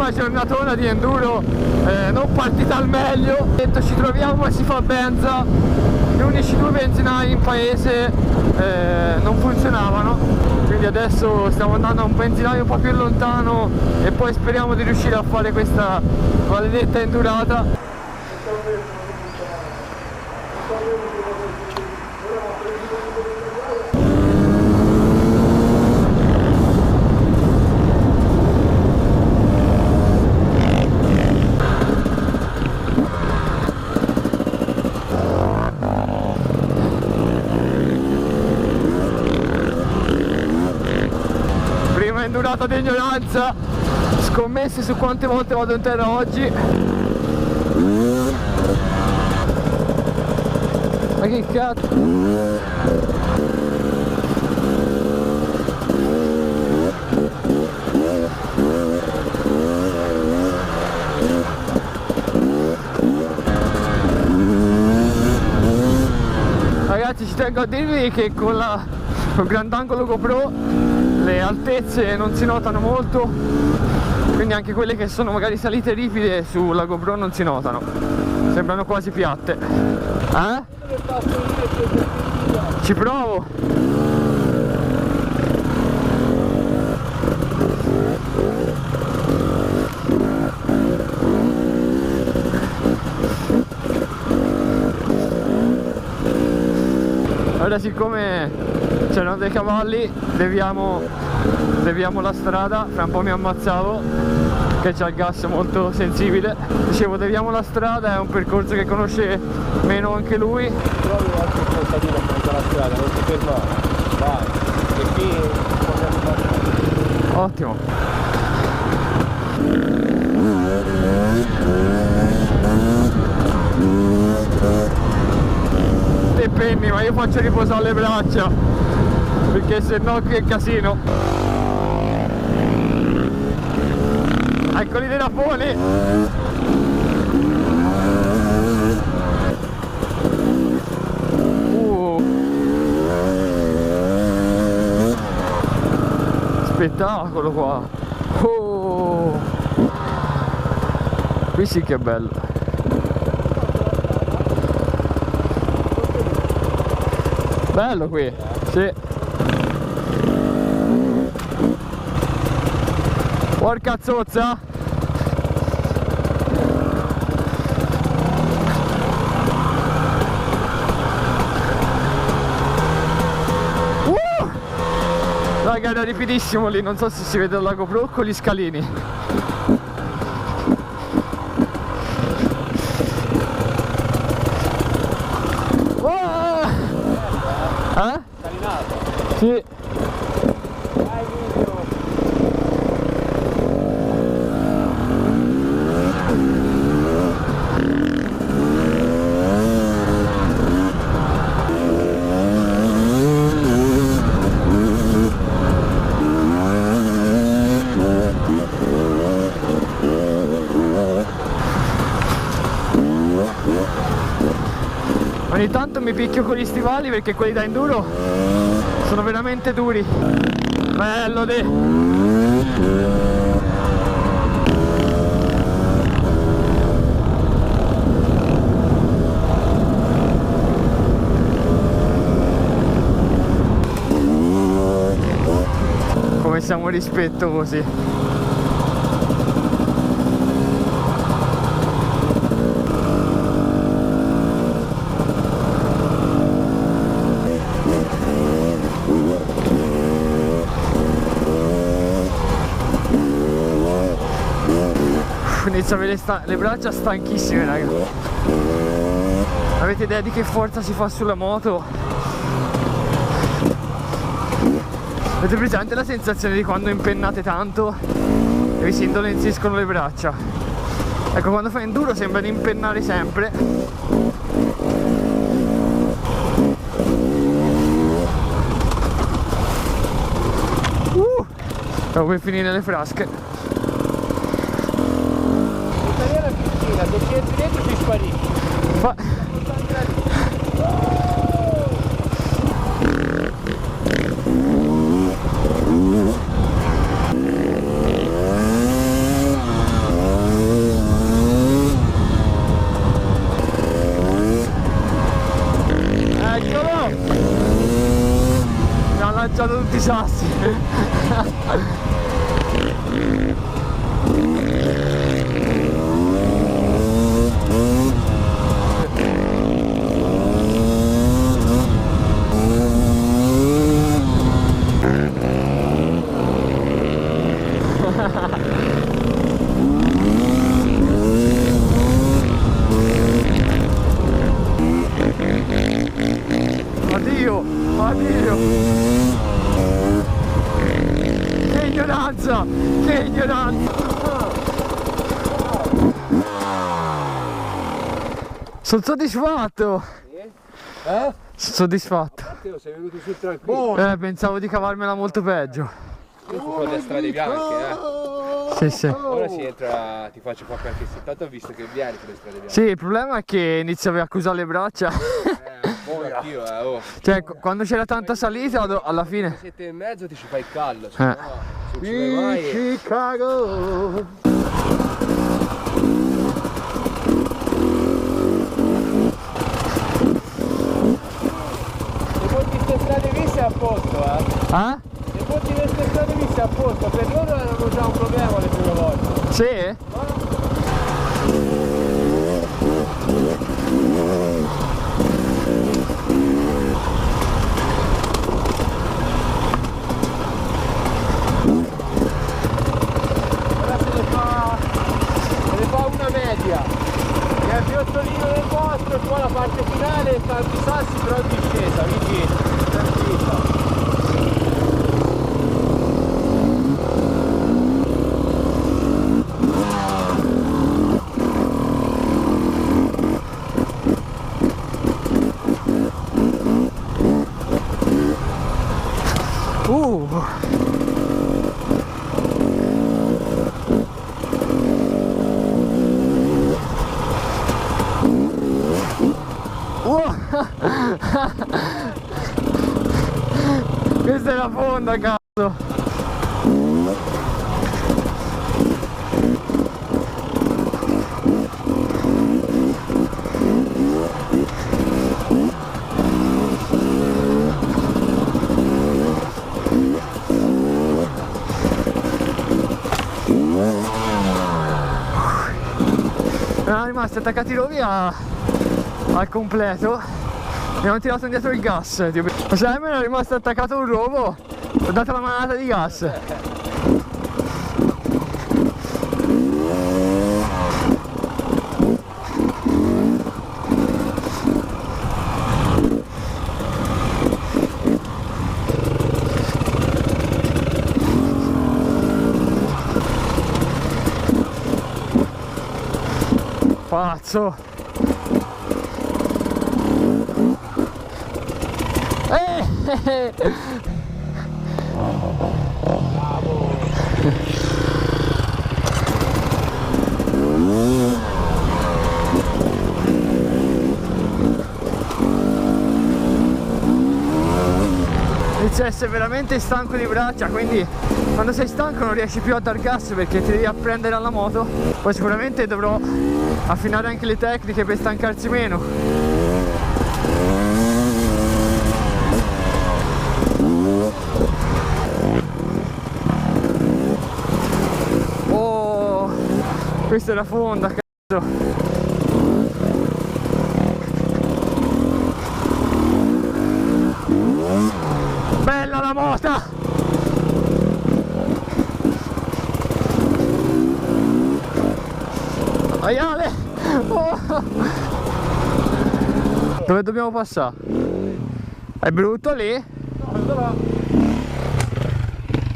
prima giornatona di enduro, non partita al meglio. Ci troviamo e si fa benza. Gli unici 2 benzinai in paese non funzionavano, quindi adesso stiamo andando a un benzinaio un po' più lontano e poi speriamo di riuscire a fare questa maledetta endurata. Endurata di ignoranza, scommessi su quante volte vado in terra oggi. Ma che cazzo? Ragazzi, ci tengo a dirvi che con il grandangolo GoPro le altezze non si notano molto, quindi anche quelle che sono magari salite ripide sulla GoPro non si notano, sembrano quasi piatte. Ci provo. Ora, siccome c'erano dei cavalli, deviamo la strada, fra un po' mi ammazzavo, che c'ha il gas molto sensibile. Dicevo, deviamo la strada, è un percorso che conosce meno anche lui. Trovi qualche contadino in mezzo alla strada, non ti fermare, vai, e qui possiamo fare. Ottimo. Te penni, ma io faccio riposare le braccia, perché se no qui è casino. Eccoli dei naponi. Spettacolo qua. Qui sì che è bello. Bello qui, sì. Porca zozza. Raga, era ripidissimo lì, non so se si vede la GoPro con gli scalini. Salinato? Sì. Ogni tanto mi picchio con gli stivali perché quelli da enduro sono veramente duri. Bello de. Come siamo rispettosi. Inizio a avere le braccia stanchissime, raga. Avete idea di che forza si fa sulla moto? Avete presente la sensazione di quando impennate tanto e vi si indolenziscono le braccia? Ecco, quando fai enduro sembra di impennare sempre. Stavo per finire le frasche. Se ci entri dentro ci sparisci. lanciato tutti i sassi. Addio, addio. Che ignoranza, che ignoranza. Sono soddisfatto. Eh? Sono soddisfatto. Matteo, sei venuto su tranquillo. Pensavo di cavarmela molto peggio. Queste sono le strade bianche, Sì, sì. Ora si entra, ti faccio fare qualche settato, ho visto che vieni sulle strade bianche. Sì, il problema è che inizio a accusare le braccia. Anch'io, oh. Cioè, quando c'era tanta salita, alla fine. 7,5 ti ci fai il callo, se no, se non ci vai mai. Chicago. Se porti queste strade viste a posto, Ah? Se porti queste strade viste a posto, per loro erano già un problema le prime volte. Sì? Ora se ne fa una media. Che è il piottolino del vostro e poi la parte finale tanti sassi però in discesa, quindi tranquilla. Questa è la fonda, cazzo. Erano rimasti attaccati via al completo. Abbiamo tirato indietro il gas. Ma se me era rimasto attaccato un rovo, ho dato la manata di gas. Pazzo. Inizia a essere veramente stanco di braccia, quindi quando sei stanco non riesci più a dar gas perché ti devi apprendere alla moto. Poi sicuramente dovrò affinare anche le tecniche per stancarsi meno. Oh, questa è la fonda, cazzo. Bella la mota! Aiale! Oh. Dove dobbiamo passare? È brutto lì?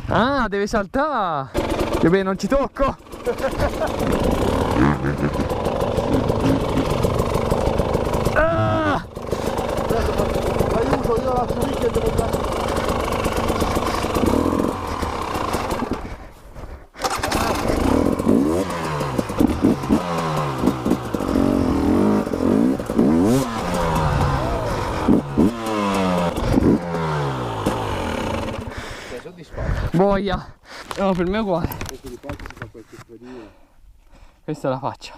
Ah, deve saltare! Io bene, non ci tocco! Ah! Aiuto, io la lì che devo dare. Sei soddisfatto? Boia! No, per me è uguale. Questo di qua si fa qualche stradino. Questa è la faccia.